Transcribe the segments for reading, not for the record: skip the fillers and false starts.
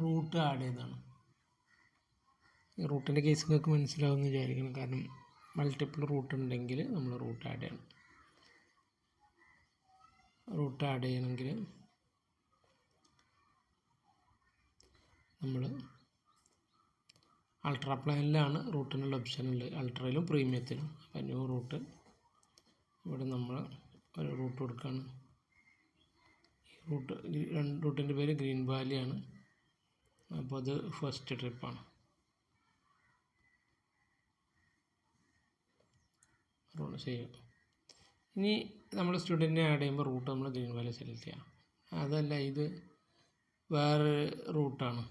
Root add ചെയ്തതാണ്. റൂട്ടിൻ്റെ case നിങ്ങൾക്ക് മനസ്സിലാവുമെന്ന് വിചാരിക്കണം. കാരണം മൾട്ടിപ്പിൾ റൂട്ട് ഉണ്ടെങ്കിൽ നമ്മൾ റൂട്ട് ആഡ് ചെയ്യണം. റൂട്ട് ആഡ് ചെയ്യണമെങ്കിൽ നമ്മൾ അൾട്രാ പ്ലാനിലാണ് റൂട്ടിനുള്ള ഓപ്ഷൻ ഉള്ളത്, അൾട്രയിലും പ്രീമിയത്തിലും. അപ്പോൾ ന്യൂ റൂട്ട്, ഇവിടെ നമ്മൾ ഒരു റൂട്ട് കൊടുക്കുകയാണ്. റൂട്ടിൻ്റെ പേര് ഗ്രീൻ വാലിയാണ്. അപ്പോൾ അത് ഫസ്റ്റ് ട്രിപ്പാണ്. റൂട്ട് ചെയ്യും. ഇനി നമ്മൾ സ്റ്റുഡൻറ്റിനെ ആഡ് ചെയ്യുമ്പോൾ റൂട്ട് നമ്മൾ ഗ്രീൻ വാലി സെലക്ട് ചെയ്യാം. അതല്ല, ഇത് വേറെ റൂട്ടാണ്.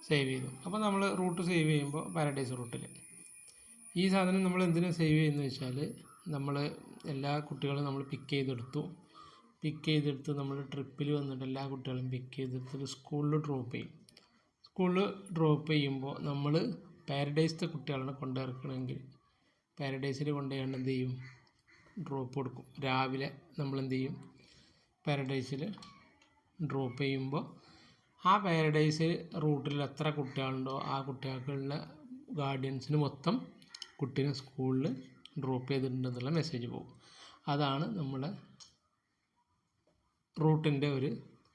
സേവ് ചെയ്തു. അപ്പോൾ നമ്മൾ റൂട്ട് സേവ് ചെയ്യുമ്പോൾ പാരഡൈസ് റൂട്ടിൽ ഈ സാധനം നമ്മൾ എന്തിനാ സേവ് ചെയ്യുന്നത് വെച്ചാൽ, നമ്മൾ എല്ലാ കുട്ടികളും നമ്മൾ പിക്ക് ചെയ്തെടുത്ത് നമ്മൾ ട്രിപ്പിൽ വന്നിട്ട് എല്ലാ കുട്ടികളും പിക്ക് ചെയ്തെടുത്തിട്ട് സ്കൂളിൽ ഡ്രോപ്പ് ചെയ്യുമ്പോൾ നമ്മൾ പാരഡൈസിലെ കുട്ടികളെ കൊണ്ടിറക്കണമെങ്കിൽ പാരഡൈസിൽ കൊണ്ടുപോയാണ്ട് എന്ത് ചെയ്യും, ഡ്രോപ്പ് കൊടുക്കും. രാവിലെ നമ്മൾ എന്ത് ചെയ്യും, പാരഡൈസിൽ ഡ്രോപ്പ് ചെയ്യുമ്പോൾ ആ പാരഡൈസ് റൂട്ടിൽ എത്ര കുട്ടികളുണ്ടോ ആ കുട്ടികൾക്കുള്ള ഗാർഡിയൻസിന് മൊത്തം കുട്ടീനെ സ്കൂളിൽ ഡ്രോപ്പ് ചെയ്തിട്ടുണ്ടെന്നുള്ള മെസ്സേജ് പോകും. അതാണ് നമ്മുടെ റൂട്ടിൻ്റെ ഒരു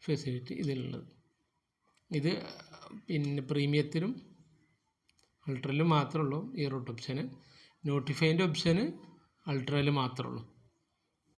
ഫെസിലിറ്റി ഇതിലുള്ളത്. ഇത് പിന്നെ പ്രീമിയത്തിലും അൾട്രയിലും മാത്രമേ ഉള്ളൂ ഈ റൂട്ട് ഓപ്ഷന്. നോട്ടിഫൈൻ്റെ ഓപ്ഷന് അൾട്രയിൽ മാത്രമേ ഉള്ളൂ.